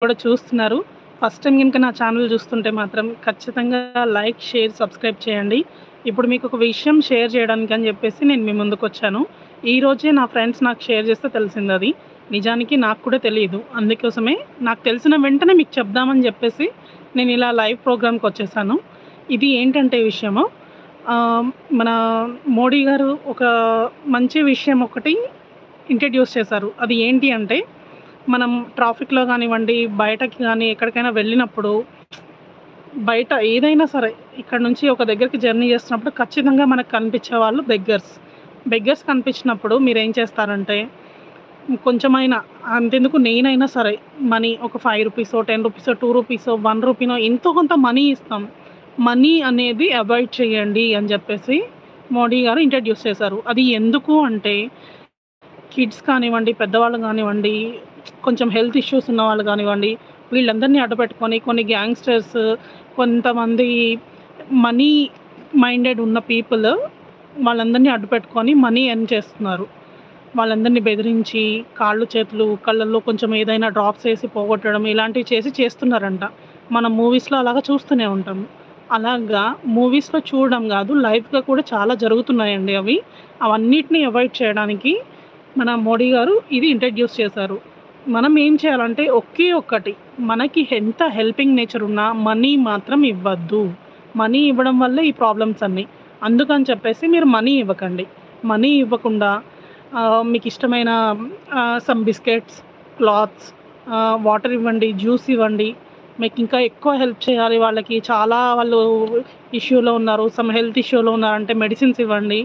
కూడా చూస్తున్నారు. First time గనుక నా ఛానల్ చూస్తుంటే మాత్రం ఖచ్చితంగా లైక్, షేర్, సబ్స్క్రైబ్ చేయండి. ఇప్పుడు మీకొక విషయం షేర్ చేయడానికని చెప్పేసి నేను మీ ముందుకొచ్చాను. ఈరోజే నా ఫ్రెండ్స్ నాకు షేర్ చేస్తే తెలిసిందది. నిజానికి నాకు కూడా తెలీదు. అందుకోసమే నాకు తెలిసిన వెంటనే మీకు చెప్దామని చెప్పేసి నేను ఇలా లైవ్ ప్రోగ్రామ్‌కొచ్చేసాను. ఇది ఏంటంటే విషయము ఆహ్, మన మోడీ గారు ఒక మంచి విషయం ఒకటి ఇంట్రడ్యూస్ చేశారు. అది ఏంటి అంటే మనం ట్రాఫిక్‌లో గానివ్వండి, బయటకి గానీ ఎక్కడికైనా వెళ్ళినప్పుడు, బయట ఏదైనా సరే ఇక్కడ నుంచి ఒక దగ్గరికి జర్నీ చేస్తున్నప్పుడు ఖచ్చితంగా మనకు కనిపించే వాళ్ళు బెగ్గర్స్. బెగ్గర్స్ కనిపించినప్పుడు మీరేం చేస్తారంటే, కొంచెమైనా అంతెందుకు నేనైనా సరే మనీ ఒక రూ. 5, రూ. 10, రూ. 2, రూ. 1 ఎంతో కొంత మనీ ఇస్తాం. మనీ అనేది అవాయిడ్ చేయండి అని చెప్పేసి మోడీ గారు ఇంట్రడ్యూస్ చేశారు. అది ఎందుకు అంటే కిడ్స్ కానివ్వండి, పెద్దవాళ్ళు గానివ్వండి, కొంచెం హెల్త్ ఇష్యూస్ ఉన్నవాళ్ళు గానివ్వండి, వీళ్ళందరినీ అడ్డుపెట్టుకొని కొన్ని గ్యాంగ్‌స్టర్స్, కొంతమంది మనీ మైండెడ్ ఉన్న పీపుల్ వాళ్ళందరినీ అడ్డుపెట్టుకొని మనీ ఎర్న్ చేస్తున్నారు. వాళ్ళందరినీ బెదిరించి కాళ్ళు, చేతులు, కళ్ళల్లో కొంచెం ఏదైనా డ్రాప్స్ ఏసి పోగొట్టడం ఇలాంటివి చేస్తున్నారంట. మనం మూవీస్‌లో అలాగా చూస్తూనే ఉంటాము. అలాగా మూవీస్‌లో చూడడం గాదు, లైవ్‌గా కూడా చాలా జరుగుతున్నాయండి అవి. అవన్నిటిని అవాయిడ్ చేయడానికి మన మోడీ గారు ఇది ఇంట్రడ్యూస్ చేశారు. మనం ఏం చేయాలంటే ఒకే ఒక్కటి మనకి ఎంత హెల్పింగ్ నేచర్ ఉన్నా మనీ మాత్రం ఇవ్వద్దు. మనీ ఇవ్వడం వల్లే ఈ ప్రాబ్లమ్స్ అన్నీ. అందుకని చెప్పేసి మీరు మనీ ఇవ్వకండి. మనీ ఇవ్వకుండా మీకిష్టమైన సమ్ బిస్కెట్స్, క్లాత్స్, వాటర్ ఇవ్వండి, జ్యూస్ ఇవ్వండి. మీకింకా ఎక్కువ హెల్ప్ చేయాలి వాళ్ళకి చాలా వాళ్ళు ఇష్యూలో ఉన్నారు, సమ్ హెల్త్ ఇష్యూలో ఉన్నారంటే మెడిసిన్స్ ఇవ్వండి.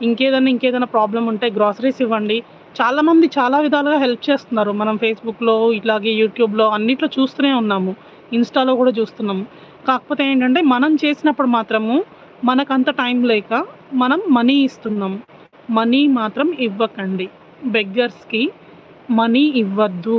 ఇంకేదైనా ప్రాబ్లమ్ ఉంటే గ్రోసరీస్ ఇవ్వండి. చాలామంది చాలా విధాలుగా హెల్ప్ చేస్తున్నారు. మనం ఫేస్‌బుక్‌లో ఇట్లాగే యూట్యూబ్‌లో అన్నిట్లో చూస్తూనే ఉన్నాము. ఇన్‌స్టాలో కూడా చూస్తున్నాము. కాకపోతే ఏంటంటే మనం చేసినప్పుడు మాత్రము మనకంత టైం లేక మనం మనీ ఇస్తున్నాం. మనీ మాత్రం ఇవ్వకండి. బెగ్గర్స్‌కి మనీ ఇవ్వద్దు.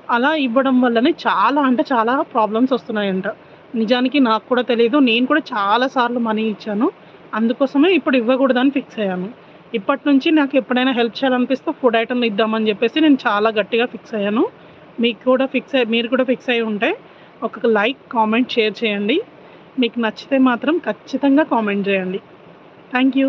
అలా ఇవ్వడం వల్లనే చాలా అంటే చాలా ప్రాబ్లమ్స్ వస్తున్నాయంట. నిజానికి నాకు కూడా తెలీదు. నేను కూడా చాలా సార్లు మనీ ఇచ్చాను. అందుకోసమే ఇప్పుడు ఇవ్వకూడదని ఫిక్స్ అయ్యాను. ఇప్పటి నుంచి నాకు ఎప్పుడైనా హెల్ప్ చేయాలనిపిస్తే ఫుడ్ ఐటెమ్ ఇద్దామని చెప్పేసి నేను చాలా గట్టిగా ఫిక్స్ అయ్యాను. మీరు కూడా ఫిక్స్ అయ్యి ఉంటే ఒక లైక్, కామెంట్, షేర్ చేయండి. మీకు నచ్చితే మాత్రం ఖచ్చితంగా కామెంట్ చేయండి. Thank you.